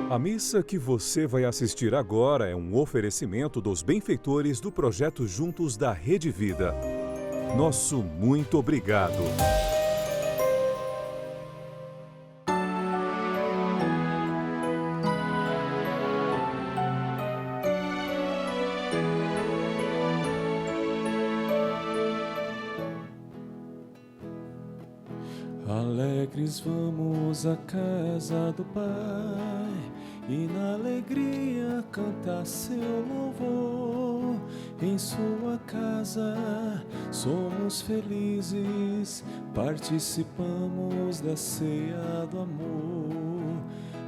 A missa que você vai assistir agora é um oferecimento dos benfeitores do projeto Juntos da Rede Vida. Nosso muito obrigado. Alegres vamos à casa do Pai e na alegria cantar seu louvor. Em sua casa somos felizes, participamos da ceia do amor.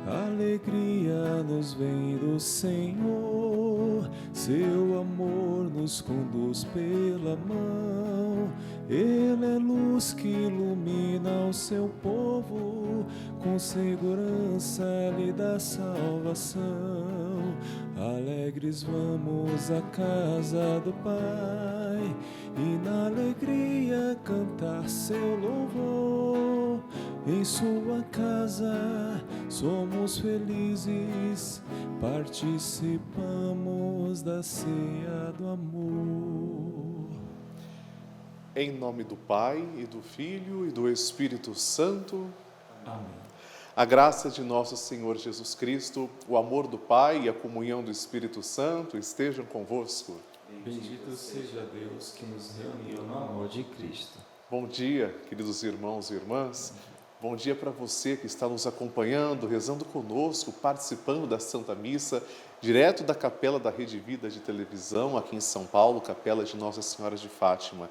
A alegria nos vem do Senhor, seu amor nos conduz pela mão. Ele é luz que ilumina o seu povo, com segurança lhe dá salvação. Alegres vamos à casa do Pai e na alegria cantar seu louvor. Em sua casa somos felizes, participamos da ceia do amor. Em nome do Pai, e do Filho, e do Espírito Santo. Amém. A graça de nosso Senhor Jesus Cristo, o amor do Pai e a comunhão do Espírito Santo estejam convosco. Bendito seja Deus que nos reuniu no amor de Cristo. Bom dia, queridos irmãos e irmãs. Bom dia para você que está nos acompanhando, rezando conosco, participando da Santa Missa, direto da Capela da Rede Vida de televisão, aqui em São Paulo, Capela de Nossa Senhora de Fátima.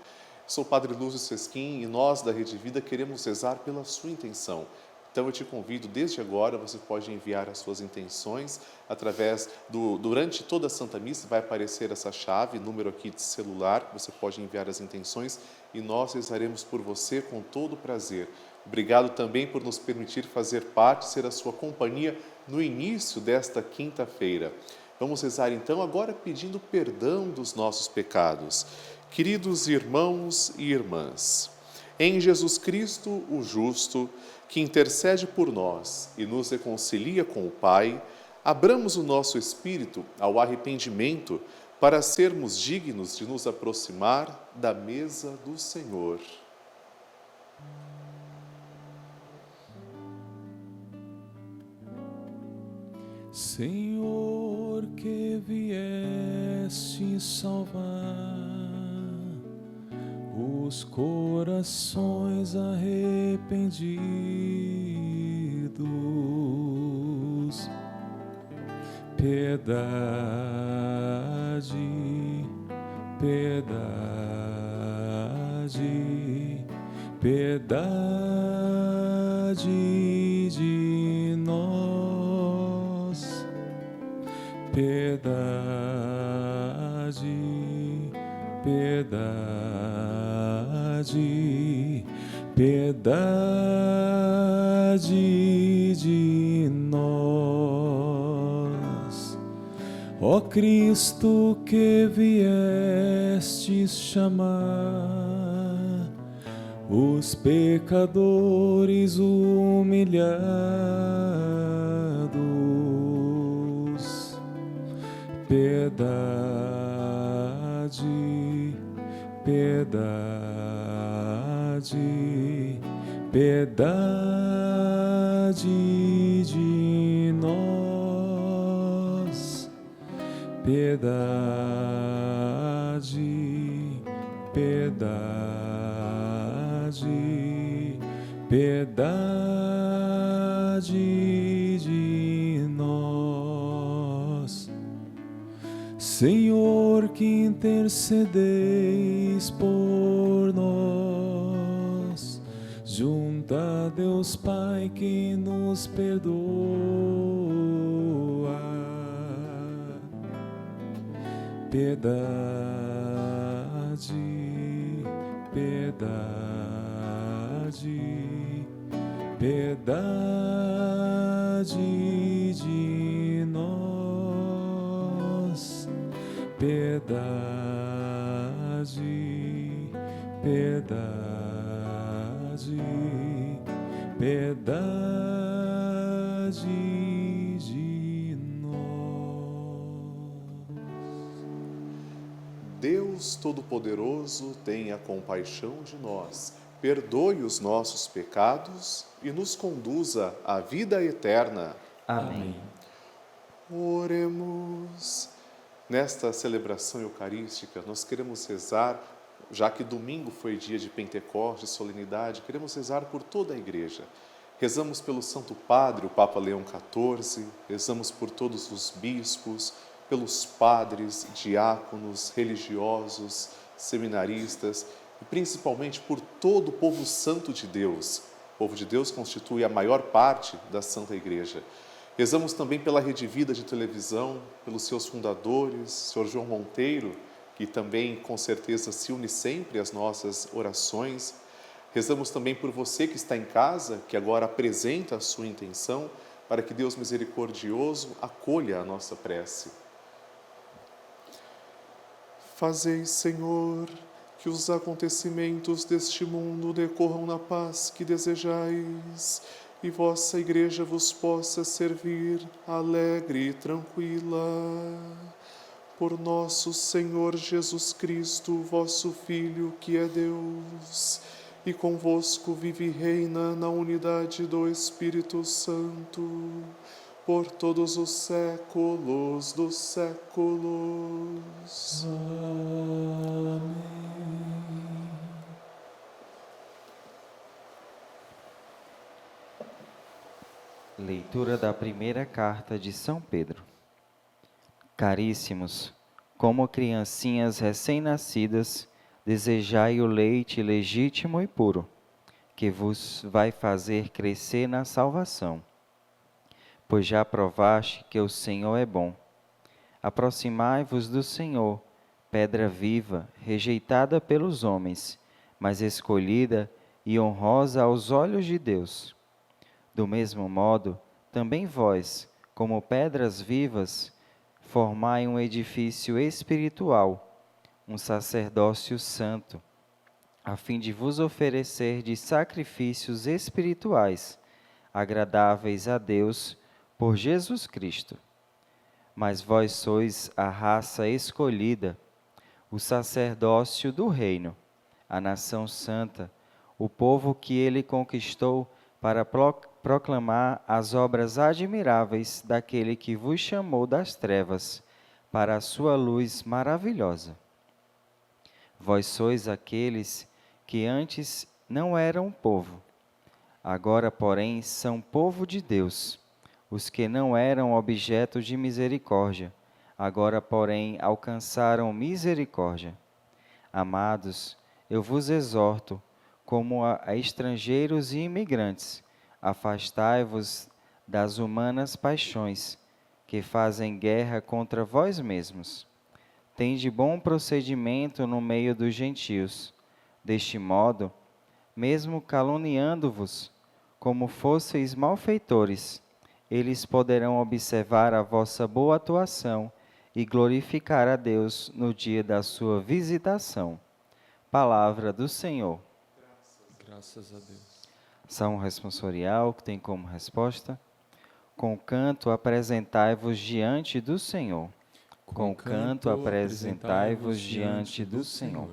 Sou o Padre Lúcio Sesquim e nós da Rede Vida queremos rezar pela sua intenção. Então eu te convido, desde agora, você pode enviar as suas intenções através durante toda a Santa Missa, vai aparecer essa chave, número aqui de celular, você pode enviar as intenções e nós rezaremos por você com todo prazer. Obrigado também por nos permitir fazer parte, ser a sua companhia no início desta quinta-feira. Vamos rezar então agora pedindo perdão dos nossos pecados. Queridos irmãos e irmãs, em Jesus Cristo, o justo, que intercede por nós e nos reconcilia com o Pai, abramos o nosso espírito ao arrependimento para sermos dignos de nos aproximar da mesa do Senhor. Senhor, que vieste salvar os corações arrependidos, piedade, piedade, piedade de nós, piedade, piedade, piedade de nós. Ó Cristo, que viestes chamar os pecadores humilhados, piedade, piedade, piedade de nós, piedade, piedade, piedade de nós. Senhor, que intercedeis por nós, junto a Deus Pai que nos perdoa, piedade, piedade, piedade de nós, piedade, piedade, piedade de Deus Todo-Poderoso, tenha compaixão de nós, perdoe os nossos pecados e nos conduza à vida eterna. Amém. Oremos. Nesta celebração eucarística, nós queremos rezar, já que domingo foi dia de Pentecostes, solenidade, queremos rezar por toda a Igreja. Rezamos pelo Santo Padre, o Papa Leão XIV, rezamos por todos os bispos, pelos padres, diáconos, religiosos, seminaristas e principalmente por todo o povo santo de Deus. O povo de Deus constitui a maior parte da Santa Igreja. Rezamos também pela Rede Vida de televisão, pelos seus fundadores, Sr. João Monteiro, que também com certeza se une sempre às nossas orações. Rezamos também por você que está em casa, que agora apresenta a sua intenção, para que Deus misericordioso acolha a nossa prece. Fazei, Senhor, que os acontecimentos deste mundo decorram na paz que desejais, e vossa Igreja vos possa servir alegre e tranquila. Por nosso Senhor Jesus Cristo, vosso Filho, que é Deus, e convosco vive e reina na unidade do Espírito Santo, por todos os séculos dos séculos. Amém. Leitura da primeira carta de São Pedro. Caríssimos, como criancinhas recém-nascidas, desejai o leite legítimo e puro, que vos vai fazer crescer na salvação. Pois já provaste que o Senhor é bom. Aproximai-vos do Senhor, pedra viva, rejeitada pelos homens, mas escolhida e honrosa aos olhos de Deus. Do mesmo modo, também vós, como pedras vivas, formai um edifício espiritual, um sacerdócio santo, a fim de vos oferecer de sacrifícios espirituais, agradáveis a Deus, por Jesus Cristo. Mas vós sois a raça escolhida, o sacerdócio do reino, a nação santa, o povo que ele conquistou para proclamar as obras admiráveis daquele que vos chamou das trevas para a sua luz maravilhosa. Vós sois aqueles que antes não eram povo, agora, porém, são povo de Deus. Os que não eram objeto de misericórdia, agora, porém, alcançaram misericórdia. Amados, eu vos exorto, como a estrangeiros e imigrantes, afastai-vos das humanas paixões, que fazem guerra contra vós mesmos. Tende bom procedimento no meio dos gentios. Deste modo, mesmo caluniando-vos, como fosseis malfeitores, eles poderão observar a vossa boa atuação e glorificar a Deus no dia da sua visitação. Palavra do Senhor. Graças a Deus. Salmo responsorial, que tem como resposta: com canto apresentai-vos diante do Senhor. Com canto apresentai-vos diante do Senhor.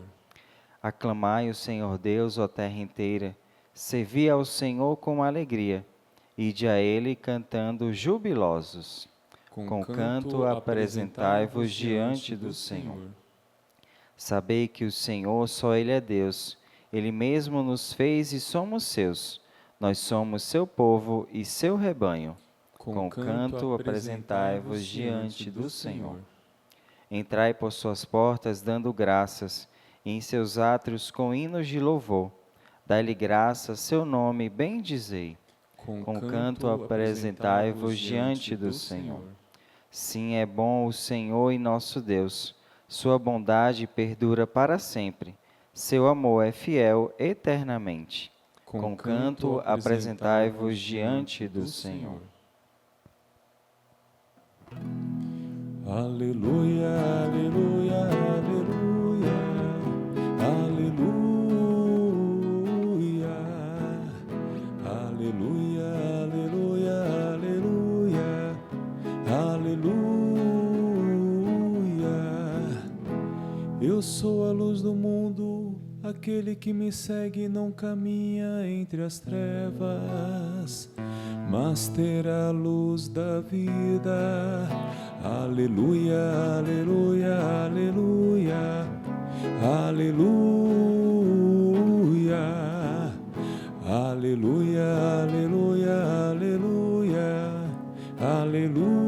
Aclamai o Senhor Deus, ó terra inteira. Servi ao Senhor com alegria. Ide a Ele cantando jubilosos. Com canto apresentai-vos diante do Senhor. Sabei que o Senhor, só Ele é Deus. Ele mesmo nos fez e somos seus. Nós somos seu povo e seu rebanho. Com canto apresentai-vos diante do Senhor. Entrai por suas portas dando graças, e em seus átrios com hinos de louvor. Dai-lhe graças, seu nome bendizei. Com canto apresentai-vos diante do Senhor. Sim, é bom o Senhor e nosso Deus. Sua bondade perdura para sempre. Seu amor é fiel eternamente. Com canto apresentai-vos diante do Senhor. Aleluia, aleluia, aleluia, aleluia, aleluia, aleluia, aleluia, aleluia. Eu Eu sou a luz do mundo, aquele que me segue não caminha entre as trevas, mas terá a luz da vida. Aleluia, aleluia, aleluia, aleluia, aleluia, aleluia, aleluia, aleluia.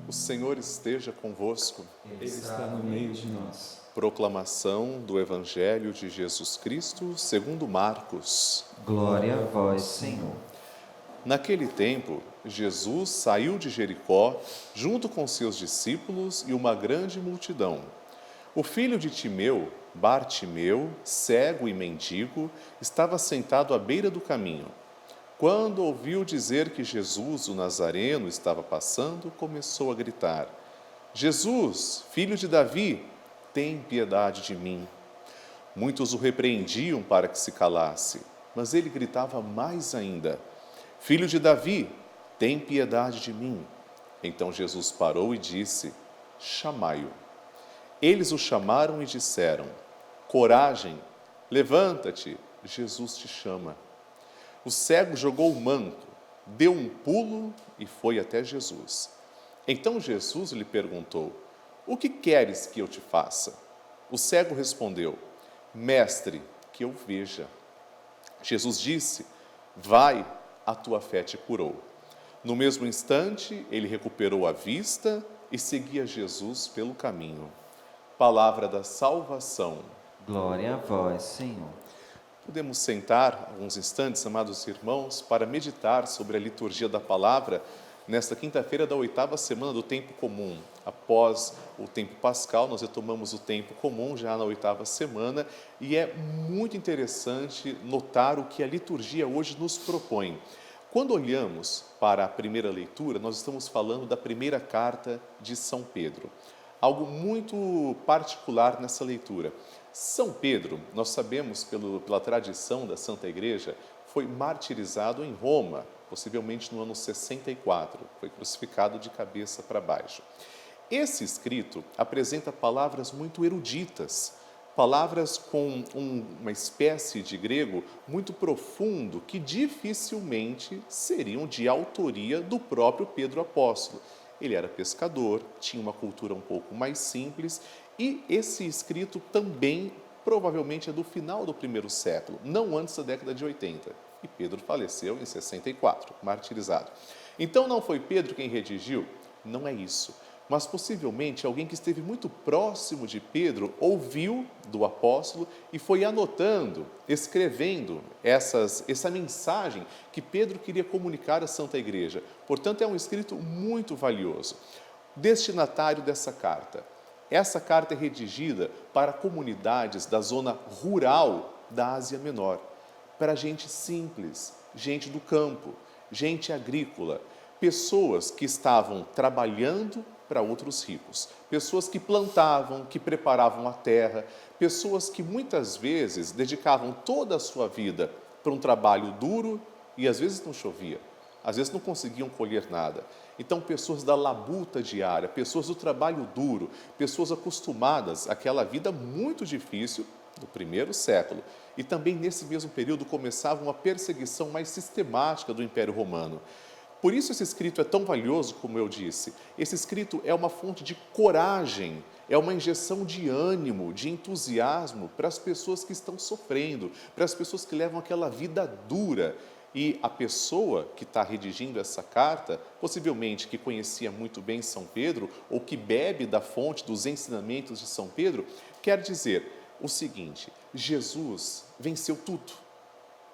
O Senhor esteja convosco. Ele está no meio de nós. Proclamação do Evangelho de Jesus Cristo segundo Marcos. Glória a vós, Senhor. Naquele tempo, Jesus saiu de Jericó, junto com seus discípulos e uma grande multidão. O filho de Timeu, Bartimeu, cego e mendigo, estava sentado à beira do caminho. Quando ouviu dizer que Jesus, o Nazareno, estava passando, começou a gritar: Jesus, filho de Davi, tem piedade de mim. Muitos o repreendiam para que se calasse, mas ele gritava mais ainda: Filho de Davi, tem piedade de mim. Então Jesus parou e disse: Chamai-o. Eles o chamaram e disseram: Coragem, levanta-te, Jesus te chama. O cego jogou o manto, deu um pulo e foi até Jesus. Então Jesus lhe perguntou: O que queres que eu te faça? O cego respondeu: Mestre, que eu veja. Jesus disse: Vai, a tua fé te curou. No mesmo instante, ele recuperou a vista e seguia Jesus pelo caminho. Palavra da salvação. Glória a vós, Senhor. Podemos sentar alguns instantes, amados irmãos, para meditar sobre a liturgia da palavra nesta quinta-feira da 8ª semana do tempo comum. Após o tempo pascal, nós retomamos o tempo comum já na 8ª semana e é muito interessante notar o que a liturgia hoje nos propõe. Quando olhamos para a primeira leitura, nós estamos falando da primeira carta de São Pedro. Algo muito particular nessa leitura. São Pedro, nós sabemos pela tradição da Santa Igreja, foi martirizado em Roma, possivelmente no ano 64, foi crucificado de cabeça para baixo. Esse escrito apresenta palavras muito eruditas, palavras com uma espécie de grego muito profundo que dificilmente seriam de autoria do próprio Pedro apóstolo. Ele era pescador, tinha uma cultura um pouco mais simples e esse escrito também provavelmente é do final do primeiro século, não antes da década de 80. E Pedro faleceu em 64, martirizado. Então não foi Pedro quem redigiu? Não é isso. Mas possivelmente alguém que esteve muito próximo de Pedro ouviu do apóstolo e foi anotando, escrevendo essa mensagem que Pedro queria comunicar à Santa Igreja. Portanto, é um escrito muito valioso. Destinatário dessa carta. Essa carta é redigida para comunidades da zona rural da Ásia Menor, para gente simples, gente do campo, gente agrícola, pessoas que estavam trabalhando para outros ricos, pessoas que plantavam, que preparavam a terra, pessoas que muitas vezes dedicavam toda a sua vida para um trabalho duro e às vezes não chovia, às vezes não conseguiam colher nada. Então, pessoas da labuta diária, pessoas do trabalho duro, pessoas acostumadas àquela vida muito difícil do primeiro século. E também nesse mesmo período começava uma perseguição mais sistemática do Império Romano. Por isso esse escrito é tão valioso, como eu disse. Esse escrito é uma fonte de coragem, é uma injeção de ânimo, de entusiasmo para as pessoas que estão sofrendo, para as pessoas que levam aquela vida dura. E a pessoa que está redigindo essa carta, possivelmente que conhecia muito bem São Pedro, ou que bebe da fonte dos ensinamentos de São Pedro, quer dizer o seguinte: Jesus venceu tudo.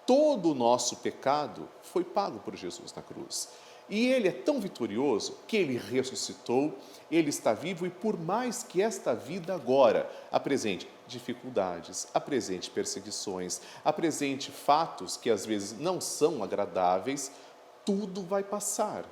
Todo o nosso pecado foi pago por Jesus na cruz. E ele é tão vitorioso que ele ressuscitou, ele está vivo e por mais que esta vida agora apresente dificuldades, apresente perseguições, apresente fatos que às vezes não são agradáveis, tudo vai passar.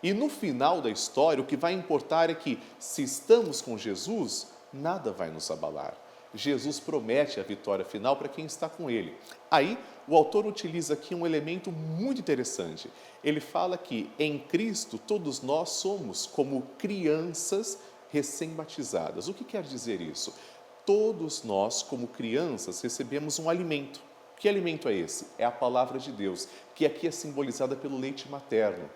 E no final da história, o que vai importar é que, se estamos com Jesus, nada vai nos abalar. Jesus promete a vitória final para quem está com ele. Aí, o autor utiliza aqui um elemento muito interessante. Ele fala que em Cristo todos nós somos como crianças recém-batizadas. O que quer dizer isso? Todos nós, como crianças, recebemos um alimento. Que alimento é esse? É a palavra de Deus, que aqui é simbolizada pelo leite materno.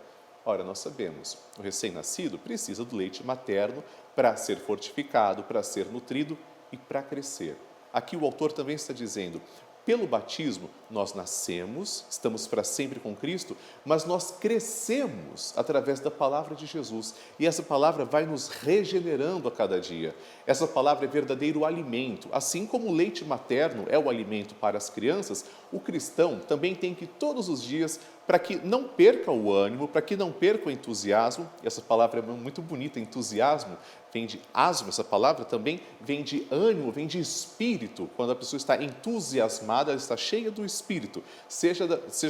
Ora, nós sabemos, o recém-nascido precisa do leite materno para ser fortificado, para ser nutrido e para crescer. Aqui o autor também está dizendo, pelo batismo, nós nascemos, estamos para sempre com Cristo, mas nós crescemos através da palavra de Jesus. E essa palavra vai nos regenerando a cada dia. Essa palavra é verdadeiro alimento. Assim como o leite materno é o alimento para as crianças, o cristão também tem que todos os dias, para que não perca o ânimo, para que não perca o entusiasmo, e essa palavra é muito bonita, entusiasmo, vem de asmo, essa palavra também vem de ânimo, vem de espírito. Quando a pessoa está entusiasmada, ela está cheia do Espírito, seja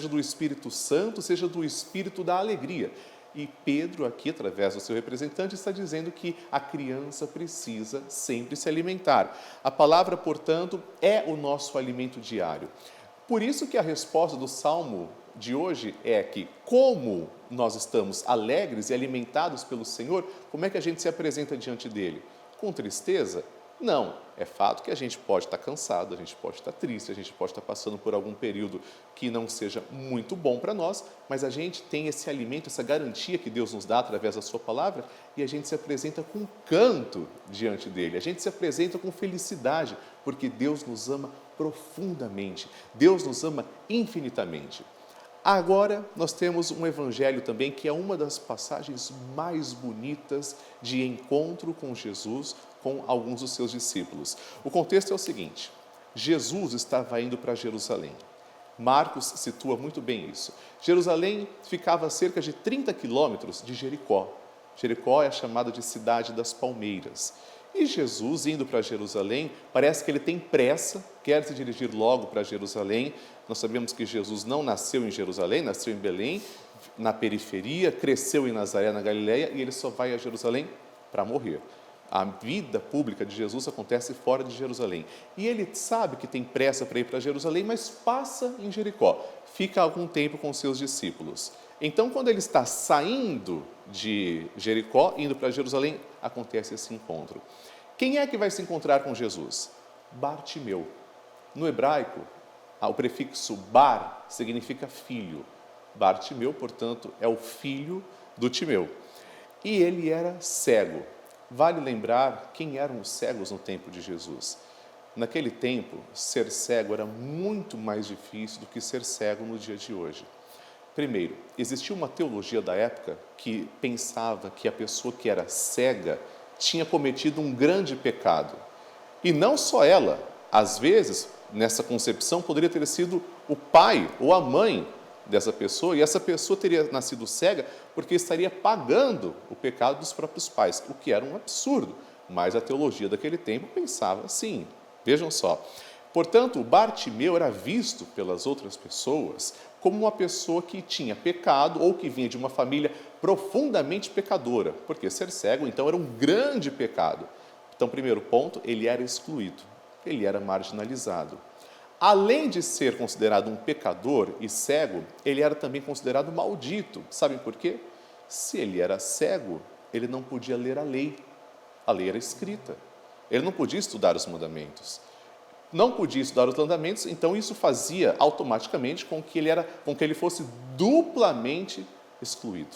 do Espírito Santo, seja do Espírito da alegria. E Pedro, aqui, através do seu representante, está dizendo que a criança precisa sempre se alimentar. A palavra, portanto, é o nosso alimento diário. Por isso que a resposta do Salmo de hoje é que, como nós estamos alegres e alimentados pelo Senhor, como é que a gente se apresenta diante dele? Com tristeza? Não. É fato que a gente pode estar cansado, a gente pode estar triste, a gente pode estar passando por algum período que não seja muito bom para nós, mas a gente tem esse alimento, essa garantia que Deus nos dá através da sua palavra, e a gente se apresenta com canto diante dele, a gente se apresenta com felicidade, porque Deus nos ama profundamente, Deus nos ama infinitamente. Agora, nós temos um evangelho também que é uma das passagens mais bonitas de encontro com Jesus, com alguns dos seus discípulos. O contexto é o seguinte, Jesus estava indo para Jerusalém. Marcos situa muito bem isso. Jerusalém ficava a cerca de 30 quilômetros de Jericó. Jericó é chamada de Cidade das Palmeiras. E Jesus, indo para Jerusalém, parece que ele tem pressa, quer se dirigir logo para Jerusalém. Nós sabemos que Jesus não nasceu em Jerusalém, nasceu em Belém, na periferia, cresceu em Nazaré, na Galileia, e ele só vai a Jerusalém para morrer. A vida pública de Jesus acontece fora de Jerusalém. E ele sabe que tem pressa para ir para Jerusalém, mas passa em Jericó, fica algum tempo com seus discípulos. Então, quando ele está saindo de Jericó, indo para Jerusalém, acontece esse encontro. Quem é que vai se encontrar com Jesus? Bartimeu. No hebraico, o prefixo bar significa filho. Bartimeu, portanto, é o filho do Timeu. E ele era cego. Vale lembrar quem eram os cegos no tempo de Jesus. Naquele tempo, ser cego era muito mais difícil do que ser cego no dia de hoje. Primeiro, existia uma teologia da época que pensava que a pessoa que era cega tinha cometido um grande pecado. E não só ela, às vezes, nessa concepção, poderia ter sido o pai ou a mãe dessa pessoa, e essa pessoa teria nascido cega porque estaria pagando o pecado dos próprios pais, o que era um absurdo, mas a teologia daquele tempo pensava assim. Vejam só. Portanto, o Bartimeu era visto pelas outras pessoas como uma pessoa que tinha pecado ou que vinha de uma família profundamente pecadora, porque ser cego, então, era um grande pecado. Então, primeiro ponto, ele era excluído, ele era marginalizado. Além de ser considerado um pecador e cego, ele era também considerado maldito. Sabem por quê? Se ele era cego, ele não podia ler a lei. A lei era escrita. Ele não podia estudar os mandamentos. Não podia estudar os mandamentos, então isso fazia automaticamente com que ele fosse duplamente excluído.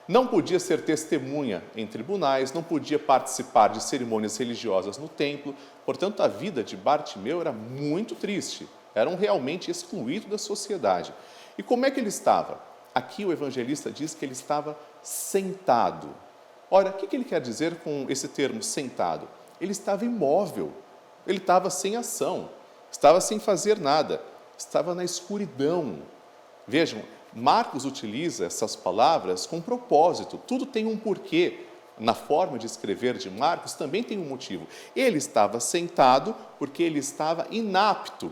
Não podia ser testemunha em tribunais, não podia participar de cerimônias religiosas no templo. Portanto, a vida de Bartimeu era muito triste. Era realmente excluído da sociedade. E como é que ele estava? Aqui o evangelista diz que ele estava sentado. Ora, o que ele quer dizer com esse termo sentado? Ele estava imóvel, ele estava sem ação, estava sem fazer nada, estava na escuridão. Vejam, Marcos utiliza essas palavras com propósito, tudo tem um porquê. Na forma de escrever de Marcos também tem um motivo. Ele estava sentado porque ele estava inapto.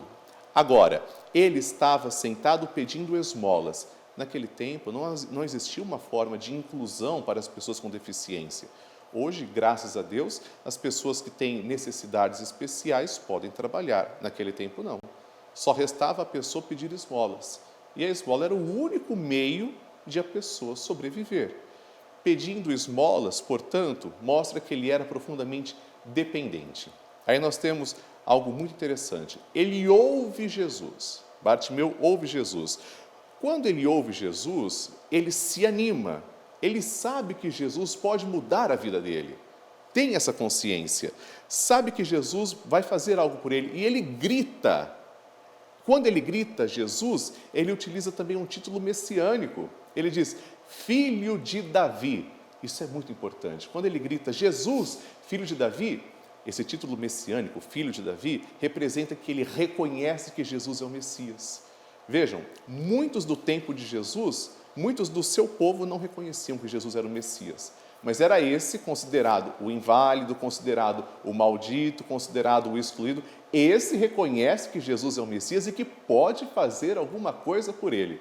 Agora, ele estava sentado pedindo esmolas. Naquele tempo não existia uma forma de inclusão para as pessoas com deficiência. Hoje, graças a Deus, as pessoas que têm necessidades especiais podem trabalhar. Naquele tempo, não. Só restava a pessoa pedir esmolas. E a esmola era o único meio de a pessoa sobreviver. pedindo esmolas, portanto, mostra que ele era profundamente dependente. Aí nós temos algo muito interessante. Ele ouve Jesus. Bartimeu ouve Jesus. Quando ele ouve Jesus, ele se anima. Ele sabe que Jesus pode mudar a vida dele. Tem essa consciência. Sabe que Jesus vai fazer algo por ele. E ele grita. Quando ele grita Jesus, ele utiliza também um título messiânico. Ele diz, Filho de Davi. Isso é muito importante. Quando ele grita, Jesus, Filho de Davi, esse título messiânico, Filho de Davi, representa que ele reconhece que Jesus é o Messias. Vejam, muitos do tempo de Jesus, muitos do seu povo não reconheciam que Jesus era o Messias. Mas era esse considerado o inválido, considerado o maldito, considerado o excluído. Esse reconhece que Jesus é o Messias e que pode fazer alguma coisa por ele.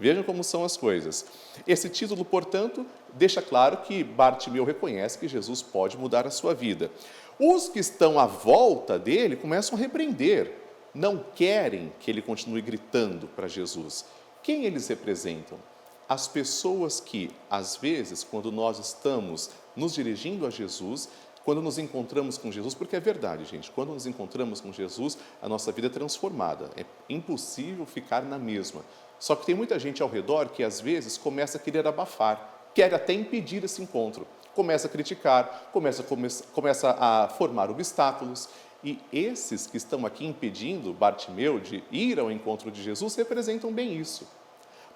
Vejam como são as coisas. Esse título, portanto, deixa claro que Bartimeu reconhece que Jesus pode mudar a sua vida. Os que estão à volta dele começam a repreender. Não querem que ele continue gritando para Jesus. Quem eles representam? As pessoas que, às vezes, quando nós estamos nos dirigindo a Jesus, quando nos encontramos com Jesus, porque é verdade, gente, quando nos encontramos com Jesus, a nossa vida é transformada. É impossível ficar na mesma. Só que tem muita gente ao redor que, às vezes, começa a querer abafar, quer até impedir esse encontro. Começa a criticar, começa a formar obstáculos. E esses que estão aqui impedindo Bartimeu de ir ao encontro de Jesus representam bem isso.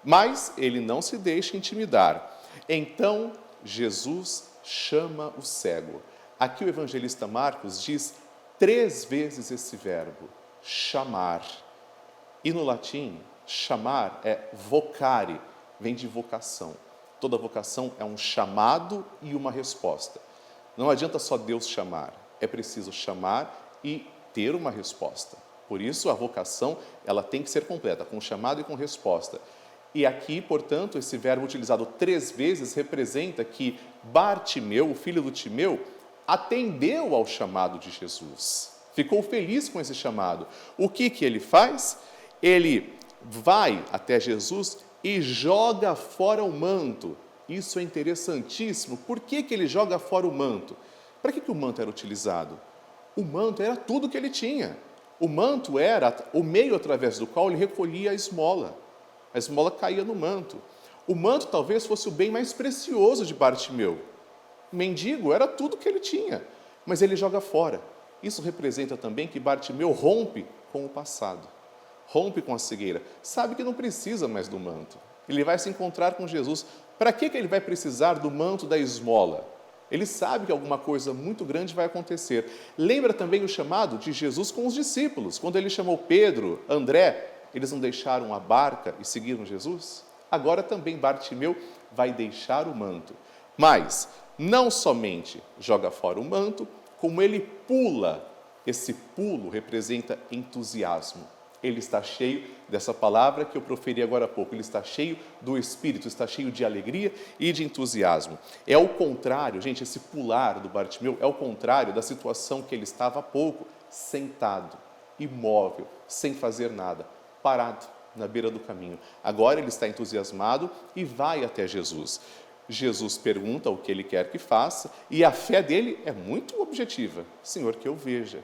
Mas ele não se deixa intimidar. Então, Jesus chama o cego. Aqui o evangelista Marcos diz 3 vezes esse verbo, chamar. E no latim, chamar é vocare, vem de vocação. Toda vocação é um chamado e uma resposta. Não adianta só Deus chamar, é preciso chamar e ter uma resposta. Por isso, a vocação ela tem que ser completa, com chamado e com resposta. E aqui, portanto, esse verbo utilizado 3 vezes representa que Bartimeu, o filho do Timeu, atendeu ao chamado de Jesus. Ficou feliz com esse chamado. O que ele faz? Ele vai até Jesus e joga fora o manto. Isso é interessantíssimo. Por que ele joga fora o manto? Para que o manto era utilizado? O manto era tudo que ele tinha. O manto era o meio através do qual ele recolhia a esmola. A esmola caía no manto. O manto talvez fosse o bem mais precioso de Bartimeu. O mendigo era tudo que ele tinha, mas ele joga fora. Isso representa também que Bartimeu rompe com o passado. Rompe com a cegueira. Sabe que não precisa mais do manto. Ele vai se encontrar com Jesus. Para que ele vai precisar do manto da esmola? Ele sabe que alguma coisa muito grande vai acontecer. Lembra também o chamado de Jesus com os discípulos. Quando ele chamou Pedro, André, eles não deixaram a barca e seguiram Jesus? Agora também Bartimeu vai deixar o manto. Mas não somente joga fora o manto, como ele pula. Esse pulo representa entusiasmo. Ele está cheio dessa palavra que eu proferi agora há pouco. Ele está cheio do Espírito, está cheio de alegria e de entusiasmo. É o contrário, gente, esse pular do Bartimeu é o contrário da situação que ele estava há pouco, sentado, imóvel, sem fazer nada, parado na beira do caminho. Agora ele está entusiasmado e vai até Jesus. Jesus pergunta o que ele quer que faça e a fé dele é muito objetiva. Senhor, que eu veja.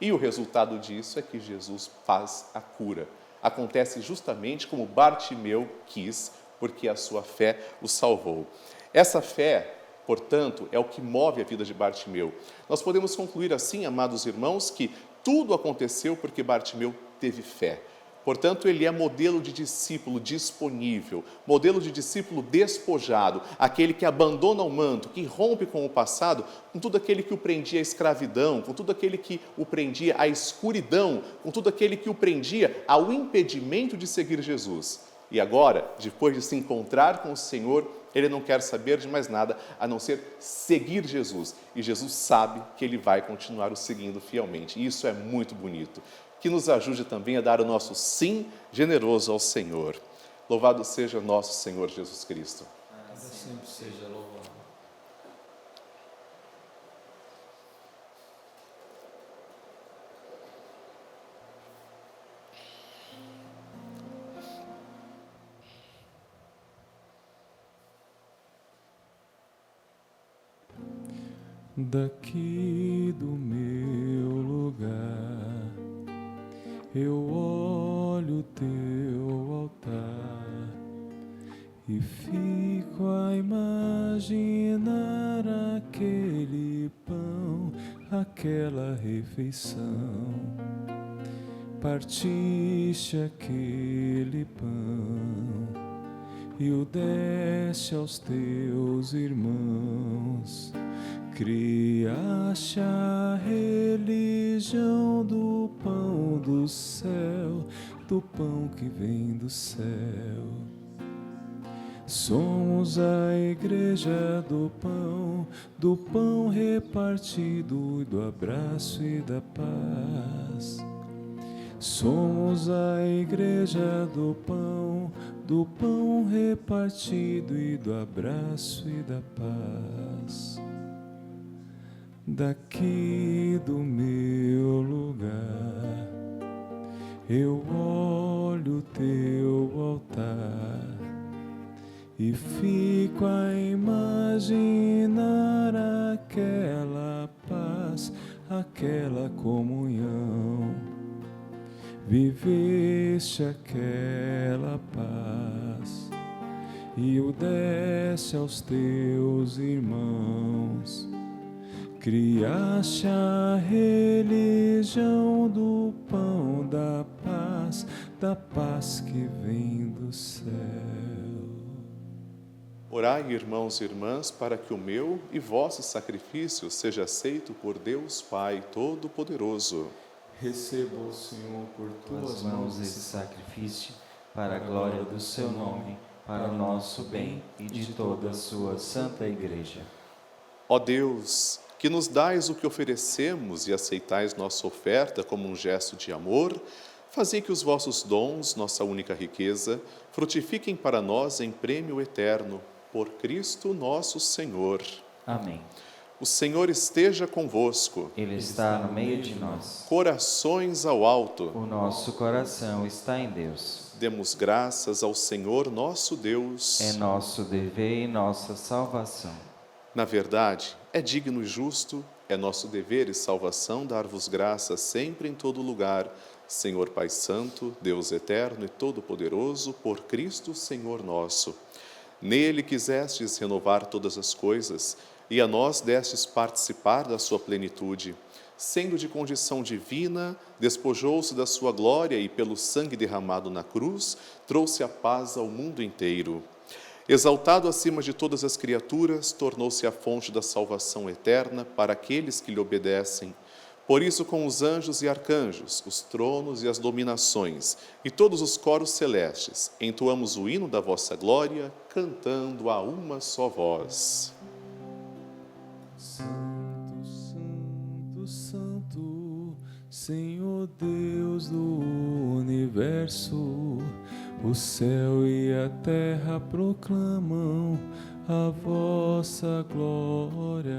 E o resultado disso é que Jesus faz a cura. Acontece justamente como Bartimeu quis, porque a sua fé o salvou. Essa fé, portanto, é o que move a vida de Bartimeu. Nós podemos concluir assim, amados irmãos, que tudo aconteceu porque Bartimeu teve fé. Portanto, ele é modelo de discípulo disponível, modelo de discípulo despojado, aquele que abandona o manto, que rompe com o passado, com tudo aquele que o prendia à escravidão, com tudo aquele que o prendia à escuridão, com tudo aquele que o prendia ao impedimento de seguir Jesus. E agora, depois de se encontrar com o Senhor, ele não quer saber de mais nada a não ser seguir Jesus. E Jesus sabe que ele vai continuar o seguindo fielmente. E isso é muito bonito. Que nos ajude também a dar o nosso sim generoso ao Senhor. Louvado seja nosso Senhor Jesus Cristo. Sempre seja louvado. daqui do meu lugar, eu olho o teu altar e fico a imaginar aquele pão, aquela refeição. Partiste aquele pão e o deste aos teus irmãos. Criaste a religião do pão do céu, do pão que vem do céu. Somos a igreja do pão repartido e do abraço e da paz. Somos a igreja do pão repartido e do abraço e da paz. Daqui do meu lugar, eu olho o teu altar e fico a imaginar aquela paz, aquela comunhão. Viveste aquela paz e o deste aos teus irmãos. Criaste a religião do pão da paz que vem do céu. Orai, irmãos e irmãs, para que o meu e vosso sacrifício seja aceito por Deus Pai Todo-Poderoso. Receba, o Senhor, por tuas mãos esse sacrifício, para a glória do seu nome, para o nosso bem e de toda a sua santa Igreja. Ó Deus, que nos dais o que oferecemos e aceitais nossa oferta como um gesto de amor, fazei que os vossos dons, nossa única riqueza, frutifiquem para nós em prêmio eterno, por Cristo nosso Senhor. Amém. O Senhor esteja convosco. Ele está no meio de nós. Corações ao alto. O nosso coração está em Deus. Demos graças ao Senhor nosso Deus. É nosso dever e nossa salvação. Na verdade, é digno e justo, é nosso dever e salvação dar-vos graças sempre em todo lugar, Senhor Pai Santo, Deus eterno e todo-poderoso, por Cristo Senhor nosso. Nele quisestes renovar todas as coisas, e a nós destes participar da sua plenitude. Sendo de condição divina, despojou-se da sua glória e, pelo sangue derramado na cruz, trouxe a paz ao mundo inteiro. Exaltado acima de todas as criaturas, tornou-se a fonte da salvação eterna para aqueles que lhe obedecem. Por isso, com os anjos e arcanjos, os tronos e as dominações, e todos os coros celestes, entoamos o hino da vossa glória, cantando a uma só voz. Santo, Santo, Santo, Senhor Deus do universo, o céu e a terra proclamam a vossa glória.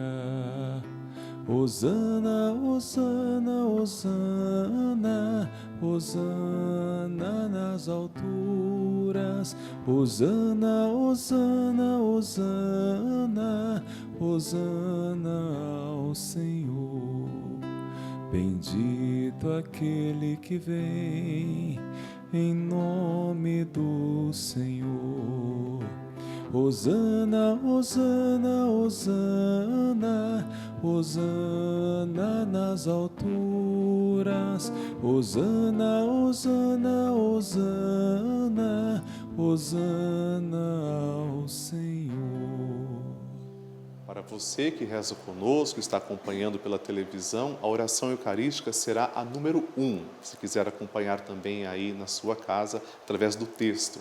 Hosana, Hosana, Hosana, Hosana nas alturas. Hosana, Hosana, Hosana, Hosana ao Senhor. Bendito aquele que vem em nome do Senhor. Hosana, Hosana, Hosana, Hosana nas alturas. Hosana, Hosana, Hosana, Hosana ao Senhor. Para você que reza conosco, está acompanhando pela televisão, a oração eucarística será a número 1, se quiser acompanhar também aí na sua casa, através do texto.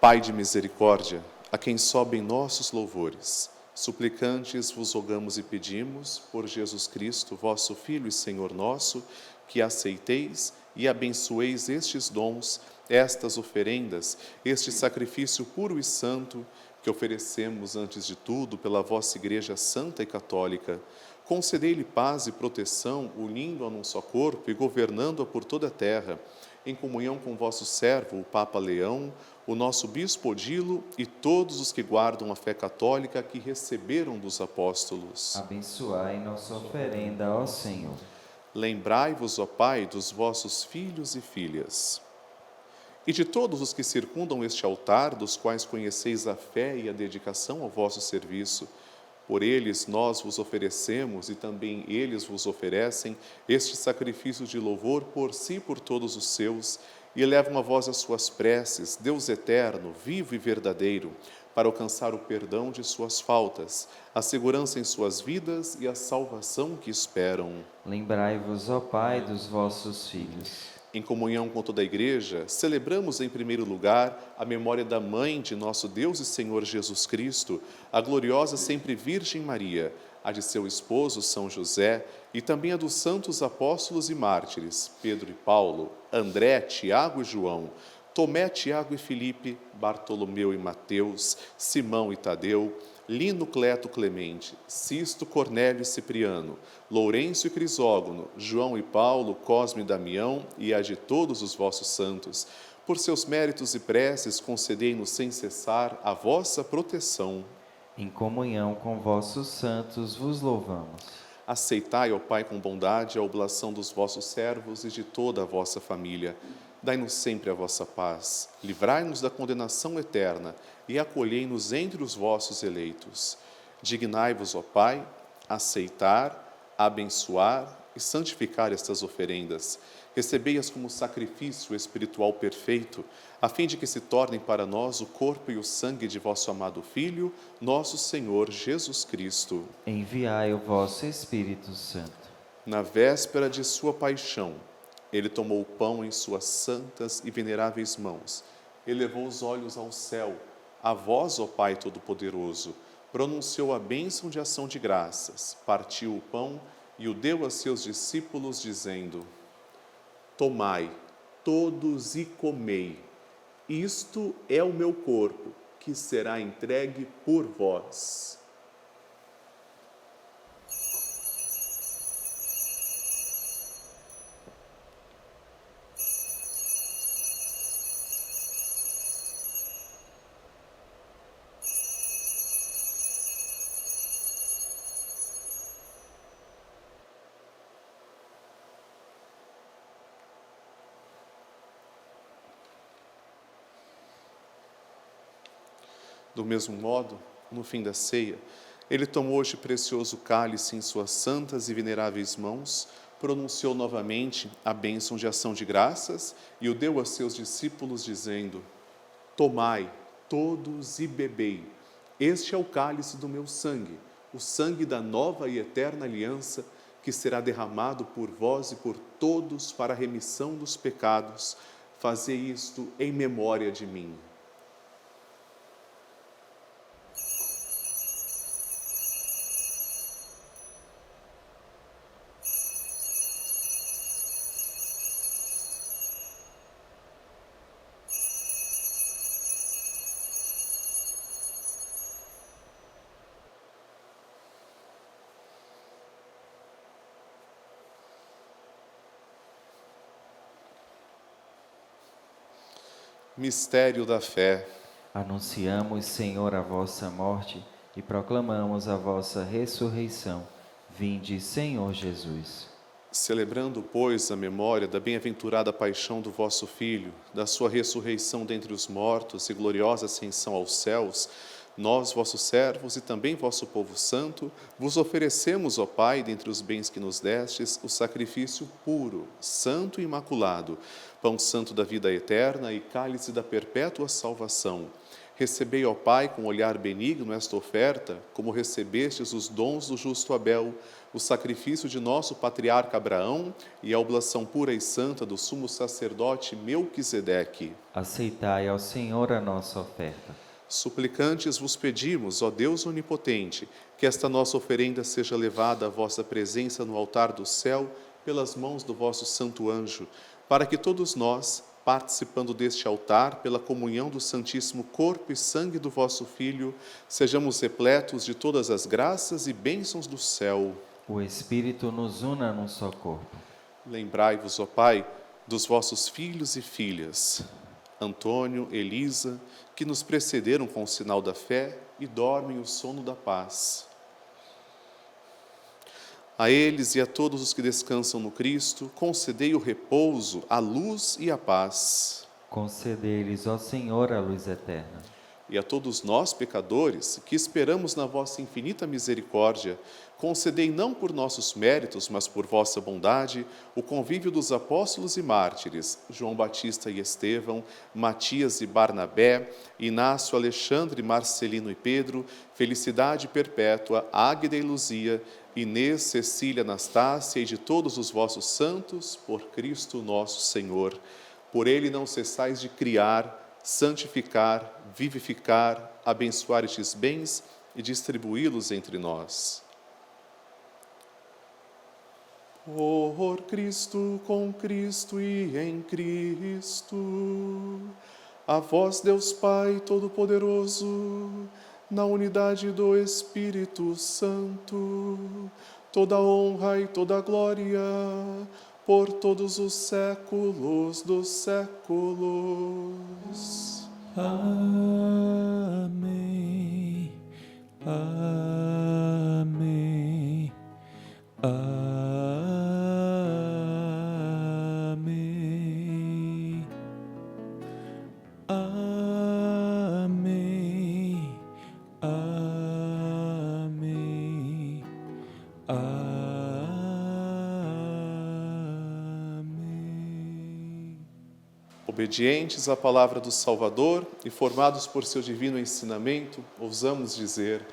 Pai de misericórdia, a quem sobem nossos louvores, suplicantes vos rogamos e pedimos, por Jesus Cristo, vosso Filho e Senhor nosso, que aceiteis e abençoeis estes dons, estas oferendas, este sacrifício puro e santo, que oferecemos antes de tudo pela vossa Igreja Santa e Católica. Concedei-lhe paz e proteção, unindo-a num só corpo e governando-a por toda a terra, em comunhão com vosso servo, o Papa Leão, o nosso bispo Odilo e todos os que guardam a fé católica que receberam dos apóstolos. Abençoai nossa oferenda, ó Senhor. Lembrai-vos, ó Pai, dos vossos filhos e filhas. E de todos os que circundam este altar, dos quais conheceis a fé e a dedicação ao vosso serviço, por eles nós vos oferecemos e também eles vos oferecem este sacrifício de louvor por si e por todos os seus, e elevam a vós as suas preces, Deus eterno, vivo e verdadeiro, para alcançar o perdão de suas faltas, a segurança em suas vidas e a salvação que esperam. Lembrai-vos, ó Pai, dos vossos filhos. Em comunhão com toda a Igreja, celebramos em primeiro lugar a memória da Mãe de nosso Deus e Senhor Jesus Cristo, a gloriosa sempre Virgem Maria, a de seu esposo São José e também a dos santos apóstolos e mártires, Pedro e Paulo, André, Tiago e João, Tomé, Tiago e Filipe, Bartolomeu e Mateus, Simão e Tadeu, Lino, Cleto, Clemente, Sisto, Cornélio e Cipriano, Lourenço e Crisógono, João e Paulo, Cosme e Damião e a de todos os vossos santos. Por seus méritos e preces, concedei-nos sem cessar a vossa proteção. Em comunhão com vossos santos vos louvamos. Aceitai, ó Pai, com bondade a oblação dos vossos servos e de toda a vossa família. Dai-nos sempre a vossa paz, livrai-nos da condenação eterna e acolhei-nos entre os vossos eleitos. Dignai-vos, ó Pai, aceitar, abençoar e santificar estas oferendas. Recebei-as como sacrifício espiritual perfeito, a fim de que se tornem para nós o corpo e o sangue de vosso amado Filho, nosso Senhor Jesus Cristo. Enviai o vosso Espírito Santo. Na véspera de sua paixão, ele tomou o pão em suas santas e veneráveis mãos, elevou os olhos ao céu, a vós, ó Pai Todo-Poderoso, pronunciou a bênção de ação de graças, partiu o pão e o deu a seus discípulos, dizendo: Tomai, todos e comei, isto é o meu corpo, que será entregue por vós. Do mesmo modo, no fim da ceia, ele tomou este precioso cálice em suas santas e veneráveis mãos, pronunciou novamente a bênção de ação de graças e o deu a seus discípulos, dizendo: Tomai, todos e bebei, este é o cálice do meu sangue, o sangue da nova e eterna aliança, que será derramado por vós e por todos para a remissão dos pecados. Fazei isto em memória de mim. Mistério da fé. Anunciamos, Senhor, a vossa morte e proclamamos a vossa ressurreição. Vinde, Senhor Jesus. Celebrando, pois, a memória da bem-aventurada paixão do vosso Filho, da sua ressurreição dentre os mortos e gloriosa ascensão aos céus, nós, vossos servos e também vosso povo santo, vos oferecemos, ó Pai, dentre os bens que nos destes, o sacrifício puro, santo e imaculado, pão santo da vida eterna e cálice da perpétua salvação. Recebei, ó Pai, com olhar benigno esta oferta, como recebestes os dons do justo Abel, o sacrifício de nosso patriarca Abraão e a oblação pura e santa do sumo sacerdote Melquisedeque. Aceitai ao Senhor a nossa oferta. Suplicantes vos pedimos, ó Deus onipotente, que esta nossa oferenda seja levada à vossa presença no altar do céu pelas mãos do vosso santo anjo, para que todos nós, participando deste altar pela comunhão do santíssimo corpo e sangue do vosso Filho, sejamos repletos de todas as graças e bênçãos do céu. O Espírito nos una num só corpo. Lembrai-vos, ó Pai, dos vossos filhos e filhas. Antônio, Elisa, que nos precederam com o sinal da fé e dormem o sono da paz. A eles e a todos os que descansam no Cristo, concedei o repouso, a luz e a paz. Concedei-lhes, ó Senhor, a luz eterna. E a todos nós, pecadores, que esperamos na vossa infinita misericórdia, concedei não por nossos méritos, mas por vossa bondade, o convívio dos apóstolos e mártires, João Batista e Estevão, Matias e Barnabé, Inácio, Alexandre, Marcelino e Pedro, Felicidade Perpétua, Águeda e Luzia, Inês, Cecília, Anastácia e de todos os vossos santos, por Cristo nosso Senhor. Por ele não cessais de criar, santificar, vivificar, abençoar estes bens e distribuí-los entre nós. Por Cristo, com Cristo e em Cristo, a vós, Deus Pai Todo-Poderoso, na unidade do Espírito Santo, toda honra e toda glória, por todos os séculos dos séculos. Amém. Amém. Amém. Amém. Amém. Amém. Obedientes à palavra do Salvador e formados por seu divino ensinamento, ousamos dizer: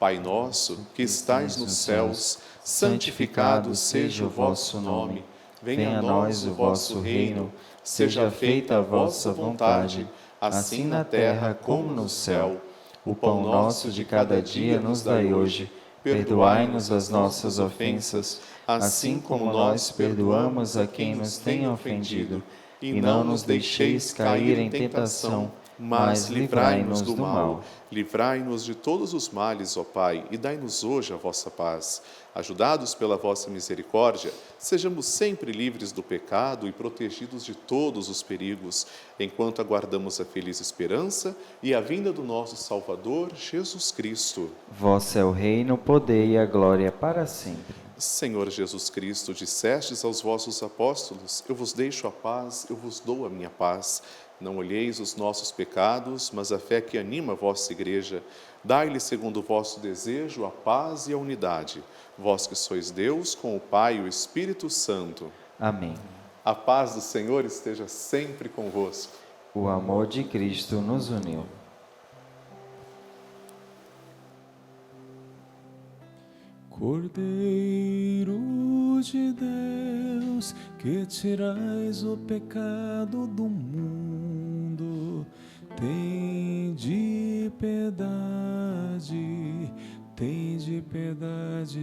Pai nosso, que estais nos céus, santificado seja o vosso nome. Venha a nós o vosso reino. Seja feita a vossa vontade, assim na terra como no céu. O pão nosso de cada dia nos dai hoje. Perdoai-nos as nossas ofensas, assim como nós perdoamos a quem nos tem ofendido. E não nos deixeis cair em tentação, mas livrai-nos do mal. Livrai-nos de todos os males, ó Pai, e dai-nos hoje a vossa paz. Ajudados pela vossa misericórdia, sejamos sempre livres do pecado e protegidos de todos os perigos, enquanto aguardamos a feliz esperança e a vinda do nosso Salvador, Jesus Cristo. Vosso é o reino, o poder e a glória para sempre. Senhor Jesus Cristo, dissestes aos vossos apóstolos: eu vos deixo a paz, eu vos dou a minha paz. Não olheis os nossos pecados, mas a fé que anima a vossa igreja. Dai-lhe, segundo o vosso desejo, a paz e a unidade. Vós que sois Deus, com o Pai e o Espírito Santo. Amém. A paz do Senhor esteja sempre convosco. O amor de Cristo nos uniu. Cordeiro de Deus, que tirais o pecado do mundo, tende piedade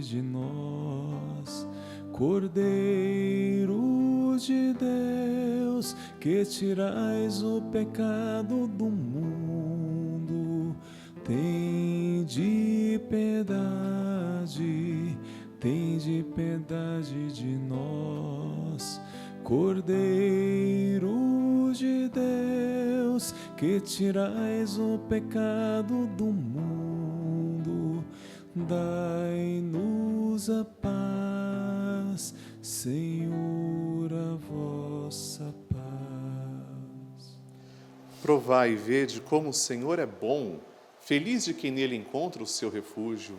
de nós. Cordeiro de Deus, que tirais o pecado do mundo, tende piedade de nós. Cordeiro de Deus, que tirais o pecado do mundo, dai-nos a paz, Senhor, a vossa paz. Provai e vede como o Senhor é bom, feliz de quem nele encontra o seu refúgio.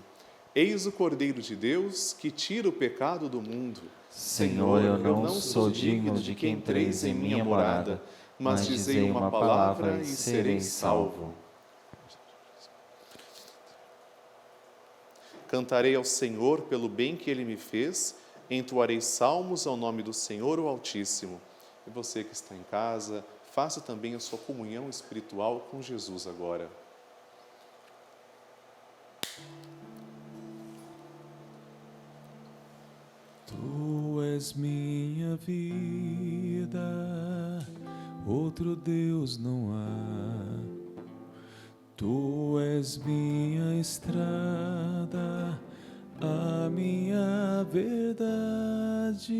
Eis o Cordeiro de Deus, que tira o pecado do mundo. Senhor, eu não sou digno de que entreis em minha morada, mas dizei uma palavra e serei salvo. Cantarei ao Senhor pelo bem que Ele me fez, entoarei salmos ao nome do Senhor, o Altíssimo. E você que está em casa, faça também a sua comunhão espiritual com Jesus agora. Tu és minha vida, outro Deus não há. Tu és minha estrada, a minha verdade.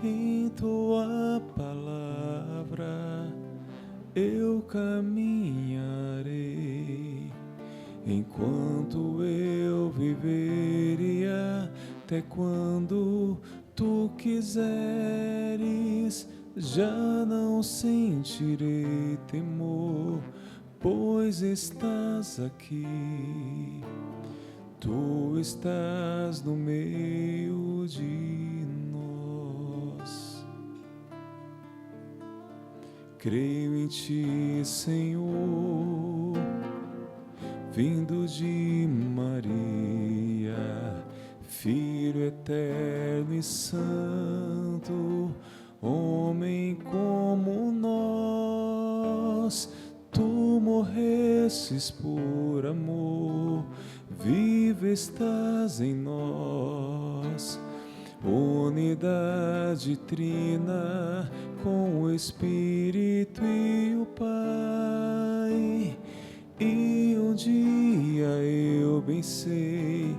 Em tua palavra eu caminharei. Enquanto eu viveria, até quando tu quiseres, já não sentirei temor, pois estás aqui. Tu estás no meio de nós. Creio em ti, Senhor, vindo de Maria, Filho eterno e santo, homem como nós. Tu morrestes por amor, vivo estás em nós. Unidade trina com o Espírito e o Pai. E um dia eu bem sei,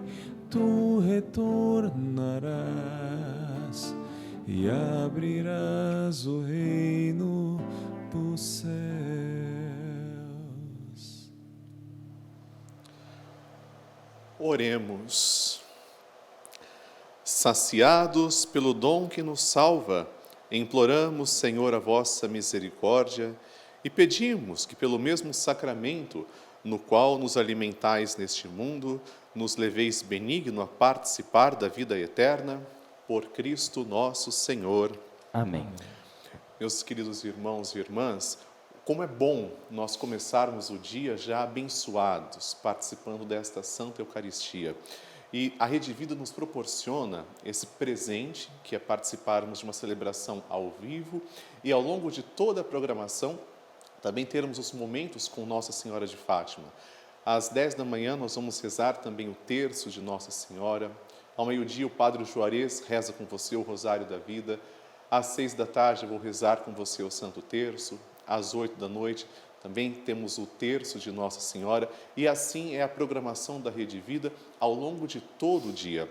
tu retornarás e abrirás o reino dos céus. Oremos. Saciados pelo dom que nos salva, imploramos, Senhor, a vossa misericórdia e pedimos que, pelo mesmo sacramento no qual nos alimentais neste mundo, nos leveis benigno a participar da vida eterna, por Cristo nosso Senhor. Amém. Meus queridos irmãos e irmãs, como é bom nós começarmos o dia já abençoados, participando desta Santa Eucaristia. E a Rede Vida nos proporciona esse presente, que é participarmos de uma celebração ao vivo e ao longo de toda a programação também termos os momentos com Nossa Senhora de Fátima. Às 10 da manhã nós vamos rezar também o terço de Nossa Senhora. Ao meio-dia o Padre Juarez reza com você o Rosário da Vida. Às 6 da tarde eu vou rezar com você o Santo Terço. Às 8 da noite também temos o terço de Nossa Senhora. E assim é a programação da Rede Vida ao longo de todo o dia.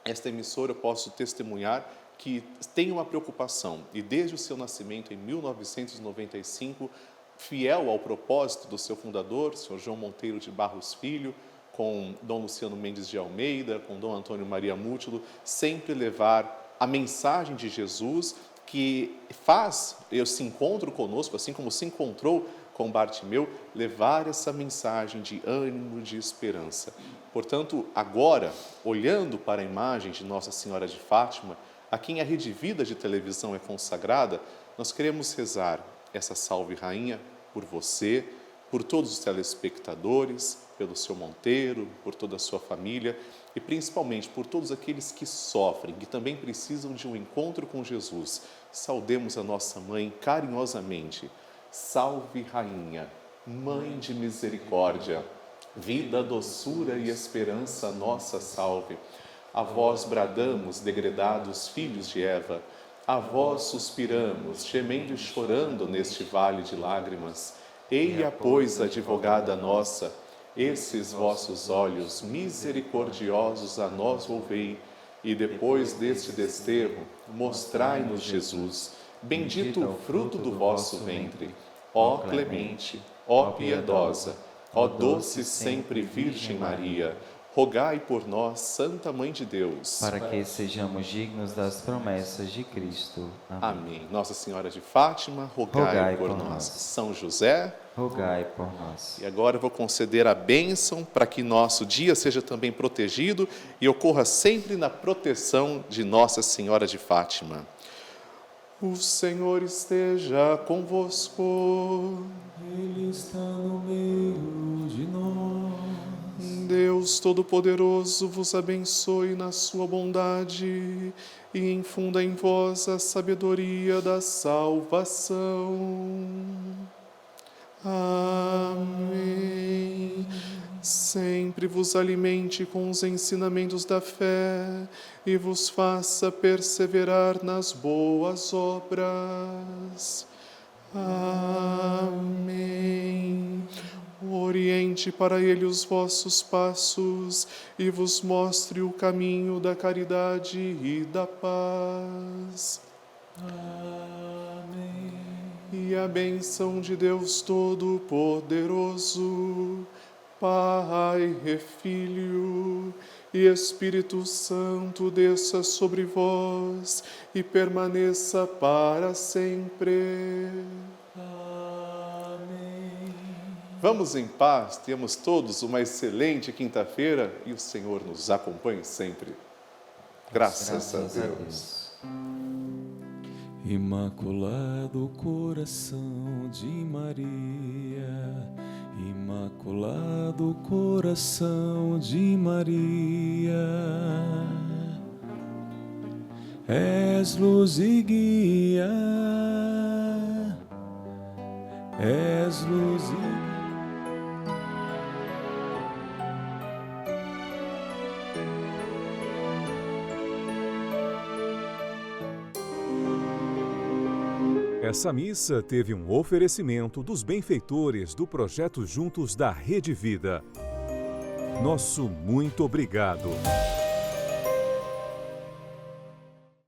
Esta emissora eu posso testemunhar que tem uma preocupação e desde o seu nascimento em 1995, fiel ao propósito do seu fundador, Sr. João Monteiro de Barros Filho, com Dom Luciano Mendes de Almeida, com Dom Antônio Maria Mútilo, sempre levar a mensagem de Jesus que faz esse encontro conosco, assim como se encontrou com Bartimeu, levar essa mensagem de ânimo, de esperança. Portanto, agora, olhando para a imagem de Nossa Senhora de Fátima, a quem a Rede Vida de televisão é consagrada, nós queremos rezar essa Salve Rainha por você, por todos os telespectadores, pelo seu Monteiro, por toda a sua família e principalmente por todos aqueles que sofrem, que também precisam de um encontro com Jesus. Saudemos a nossa mãe carinhosamente. Salve Rainha, Mãe de misericórdia, vida, doçura e esperança, nossa salve. A vós bradamos, degredados filhos de Eva, a vós suspiramos, gemendo e chorando neste vale de lágrimas. Eia, pois, advogada nossa, esses vossos olhos misericordiosos a nós volvei, e depois deste desterro, mostrai-nos Jesus, bendito o fruto do vosso ventre. Ó clemente, ó piedosa, ó doce sempre Virgem Maria, rogai por nós, Santa Mãe de Deus, para que sejamos dignos das promessas de Cristo. Amém. Amém. Nossa Senhora de Fátima, rogai por nós. São José, rogai por nós. E agora eu vou conceder a bênção para que nosso dia seja também protegido e ocorra sempre na proteção de Nossa Senhora de Fátima. O Senhor esteja convosco. Ele está no meio de nós. Deus Todo-Poderoso vos abençoe na sua bondade e infunda em vós a sabedoria da salvação. Amém. Sempre vos alimente com os ensinamentos da fé e vos faça perseverar nas boas obras. Amém. Oriente para ele os vossos passos e vos mostre o caminho da caridade e da paz. Amém. e a bênção de Deus Todo-Poderoso, Pai e Filho e Espírito Santo desça sobre vós e permaneça para sempre. Amém. Vamos em paz, tenhamos todos uma excelente quinta-feira e o Senhor nos acompanhe sempre. Graças a Deus. Imaculado coração de Maria, Imaculado coração de Maria, és luz e guia, és luz e guia. Essa missa teve um oferecimento dos benfeitores do projeto Juntos da Rede Vida. Nosso muito obrigado.